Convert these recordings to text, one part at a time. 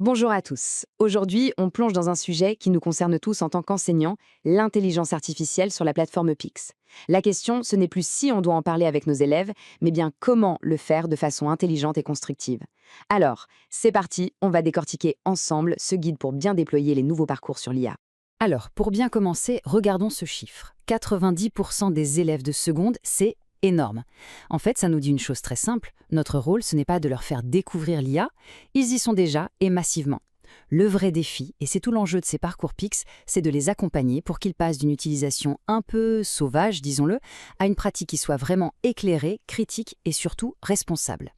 Bonjour à tous. Aujourd'hui, on plonge dans un sujet qui nous concerne tous en tant qu'enseignants, l'intelligence artificielle sur la plateforme Pix. La question, ce n'est plus si on doit en parler avec nos élèves, mais bien comment le faire de façon intelligente et constructive. Alors, c'est parti, on va décortiquer ensemble ce guide pour bien déployer les nouveaux parcours sur l'IA. Alors, pour bien commencer, regardons ce chiffre. 90% des élèves de seconde, c'est énorme. En fait, ça nous dit une chose très simple. Notre rôle, ce n'est pas de leur faire découvrir l'IA, ils y sont déjà et massivement. Le vrai défi, et c'est tout l'enjeu de ces parcours PIX, c'est de les accompagner pour qu'ils passent d'une utilisation un peu sauvage, disons-le, à une pratique qui soit vraiment éclairée, critique et surtout responsable.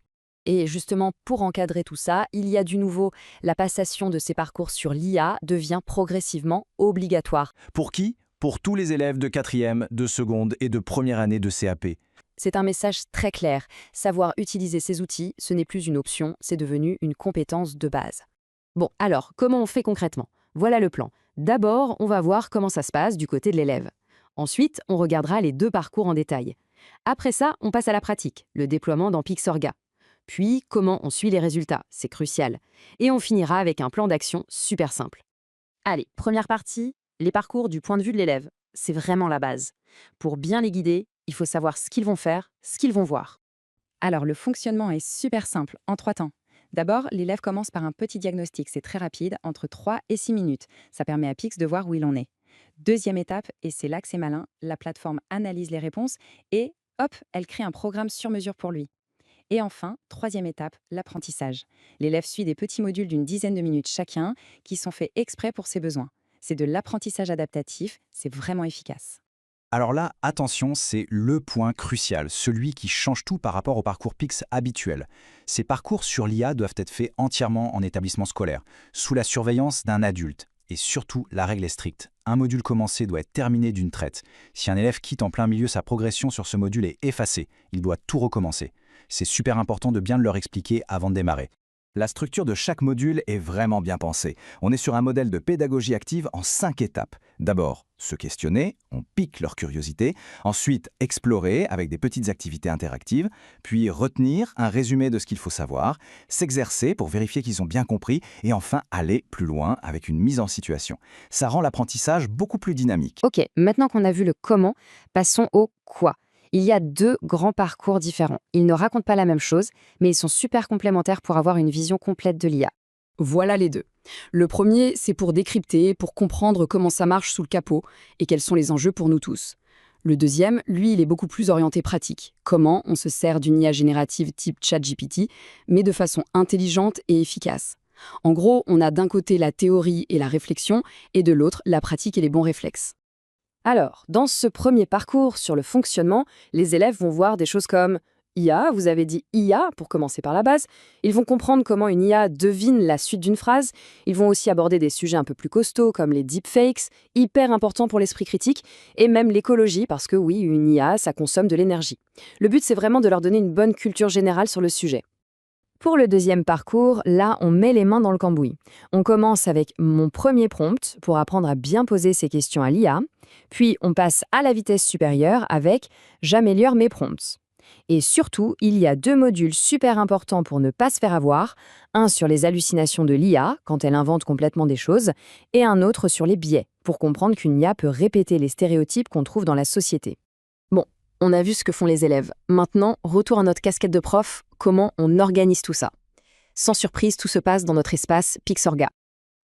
Et justement, pour encadrer tout ça, il y a du nouveau. La passation de ces parcours sur l'IA devient progressivement obligatoire. Pour qui? Pour tous les élèves de 4e, de seconde et de première année de CAP. C'est un message très clair. Savoir utiliser ces outils, ce n'est plus une option, c'est devenu une compétence de base. Bon, alors, comment on fait concrètement? Voilà le plan. D'abord, on va voir comment ça se passe du côté de l'élève. Ensuite, on regardera les deux parcours en détail. Après ça, on passe à la pratique, le déploiement dans Pixorga. Puis, comment on suit les résultats, c'est crucial. Et on finira avec un plan d'action super simple. Allez, première partie, les parcours du point de vue de l'élève. C'est vraiment la base. Pour bien les guider, il faut savoir ce qu'ils vont faire, ce qu'ils vont voir. Alors, le fonctionnement est super simple, en 3 temps. D'abord, l'élève commence par un petit diagnostic, c'est très rapide, entre 3 et 6 minutes. Ça permet à Pix de voir où il en est. Deuxième étape, et c'est là que c'est malin, la plateforme analyse les réponses et, hop, elle crée un programme sur mesure pour lui. Et enfin, troisième étape, l'apprentissage. L'élève suit des petits modules d'une dizaine de minutes chacun qui sont faits exprès pour ses besoins. C'est de l'apprentissage adaptatif, c'est vraiment efficace. Alors là, attention, c'est le point crucial, celui qui change tout par rapport au parcours PIX habituel. Ces parcours sur l'IA doivent être faits entièrement en établissement scolaire, sous la surveillance d'un adulte. Et surtout, la règle est stricte. Un module commencé doit être terminé d'une traite. Si un élève quitte en plein milieu, sa progression sur ce module est effacée. Il doit tout recommencer. C'est super important de bien leur expliquer avant de démarrer. La structure de chaque module est vraiment bien pensée. On est sur un modèle de pédagogie active en 5 étapes. D'abord, se questionner, on pique leur curiosité. Ensuite, explorer avec des petites activités interactives. Puis retenir un résumé de ce qu'il faut savoir. S'exercer pour vérifier qu'ils ont bien compris. Et enfin, aller plus loin avec une mise en situation. Ça rend l'apprentissage beaucoup plus dynamique. Ok, maintenant qu'on a vu le comment, passons au quoi. Il y a deux grands parcours différents. Ils ne racontent pas la même chose, mais ils sont super complémentaires pour avoir une vision complète de l'IA. Voilà les deux. Le premier, c'est pour décrypter, pour comprendre comment ça marche sous le capot et quels sont les enjeux pour nous tous. Le deuxième, lui, il est beaucoup plus orienté pratique. Comment on se sert d'une IA générative type ChatGPT, mais de façon intelligente et efficace. En gros, on a d'un côté la théorie et la réflexion, et de l'autre, la pratique et les bons réflexes. Alors, dans ce premier parcours sur le fonctionnement, les élèves vont voir des choses comme IA, vous avez dit IA pour commencer par la base. Ils vont comprendre comment une IA devine la suite d'une phrase. Ils vont aussi aborder des sujets un peu plus costauds comme les deepfakes, hyper importants pour l'esprit critique, et même l'écologie parce que oui, une IA, ça consomme de l'énergie. Le but, c'est vraiment de leur donner une bonne culture générale sur le sujet. Pour le deuxième parcours, là, on met les mains dans le cambouis. On commence avec mon premier prompt pour apprendre à bien poser ses questions à l'IA, puis on passe à la vitesse supérieure avec j'améliore mes prompts. Et surtout, il y a deux modules super importants pour ne pas se faire avoir, un sur les hallucinations de l'IA, quand elle invente complètement des choses, et un autre sur les biais, pour comprendre qu'une IA peut répéter les stéréotypes qu'on trouve dans la société. Bon, on a vu ce que font les élèves. Maintenant, retour à notre casquette de prof, comment on organise tout ça. Sans surprise, tout se passe dans notre espace Pixorga.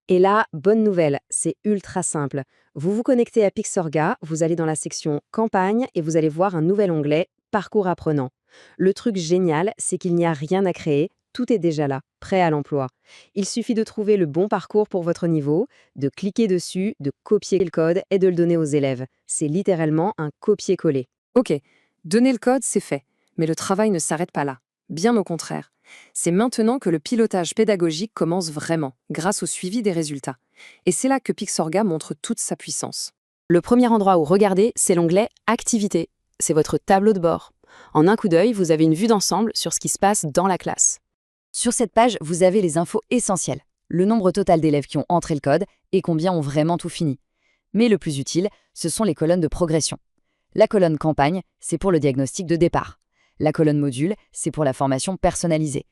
Et là, bonne nouvelle, c'est ultra simple. Vous vous connectez à Pixorga, vous allez dans la section Campagne et vous allez voir un nouvel onglet Parcours apprenant. Le truc génial, c'est qu'il n'y a rien à créer, tout est déjà là, prêt à l'emploi. Il suffit de trouver le bon parcours pour votre niveau, de cliquer dessus, de copier le code et de le donner aux élèves. C'est littéralement un copier-coller. Ok, donner le code, c'est fait. Mais le travail ne s'arrête pas là. Bien au contraire. C'est maintenant que le pilotage pédagogique commence vraiment, grâce au suivi des résultats. Et c'est là que Pixorga montre toute sa puissance. Le premier endroit où regarder, c'est l'onglet Activités. C'est votre tableau de bord. En un coup d'œil, vous avez une vue d'ensemble sur ce qui se passe dans la classe. Sur cette page, vous avez les infos essentielles. Le nombre total d'élèves qui ont entré le code et combien ont vraiment tout fini. Mais le plus utile, ce sont les colonnes de progression. La colonne campagne, c'est pour le diagnostic de départ. La colonne module, c'est pour la formation personnalisée.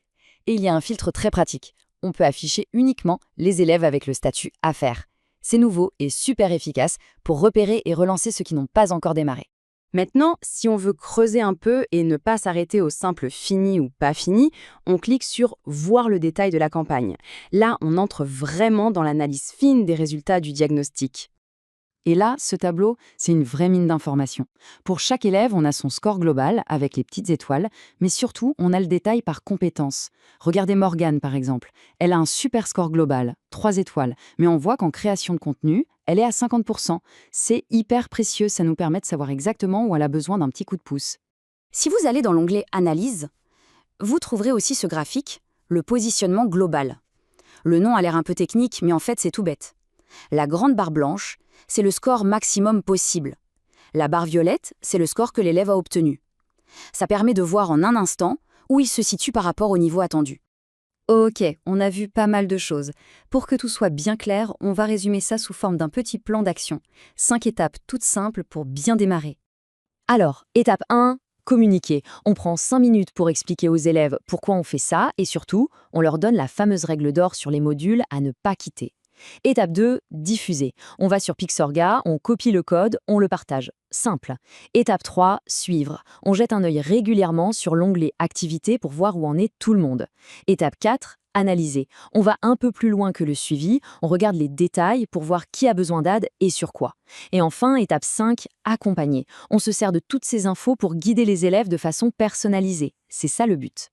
Et il y a un filtre très pratique. on peut afficher uniquement les élèves avec le statut « à faire ». C'est nouveau et super efficace pour repérer et relancer ceux qui n'ont pas encore démarré. Maintenant, si on veut creuser un peu et ne pas s'arrêter au simple fini ou pas fini, on clique sur voir le détail de la campagne. Là, on entre vraiment dans l'analyse fine des résultats du diagnostic. Et là, ce tableau, c'est une vraie mine d'informations. Pour chaque élève, on a son score global avec les petites étoiles, mais surtout, on a le détail par compétence. Regardez Morgane, par exemple. Elle a un super score global, 3 étoiles, mais on voit qu'en création de contenu, elle est à 50%. C'est hyper précieux, ça nous permet de savoir exactement où elle a besoin d'un petit coup de pouce. Si vous allez dans l'onglet Analyse, vous trouverez aussi ce graphique, le positionnement global. Le nom a l'air un peu technique, mais en fait, c'est tout bête. La grande barre blanche, c'est le score maximum possible. La barre violette, c'est le score que l'élève a obtenu. Ça permet de voir en un instant où il se situe par rapport au niveau attendu. Ok, on a vu pas mal de choses. Pour que tout soit bien clair, on va résumer ça sous forme d'un petit plan d'action. 5 étapes toutes simples pour bien démarrer. Alors, étape 1, communiquer. On prend 5 minutes pour expliquer aux élèves pourquoi on fait ça et surtout, on leur donne la fameuse règle d'or sur les modules à ne pas quitter. Étape 2, diffuser. On va sur Pixorga, on copie le code, on le partage. Simple. Étape 3, suivre. On jette un œil régulièrement sur l'onglet Activités pour voir où en est tout le monde. Étape 4, analyser. On va un peu plus loin que le suivi, on regarde les détails pour voir qui a besoin d'aide et sur quoi. Et enfin, étape 5, accompagner. On se sert de toutes ces infos pour guider les élèves de façon personnalisée. C'est ça le but.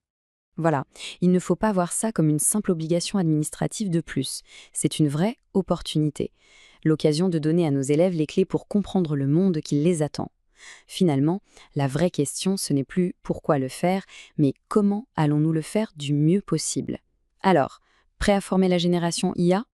Voilà, il ne faut pas voir ça comme une simple obligation administrative de plus. C'est une vraie opportunité. L'occasion de donner à nos élèves les clés pour comprendre le monde qui les attend. Finalement, la vraie question, ce n'est plus pourquoi le faire, mais comment allons-nous le faire du mieux possible. Alors, prêt à former la génération IA ?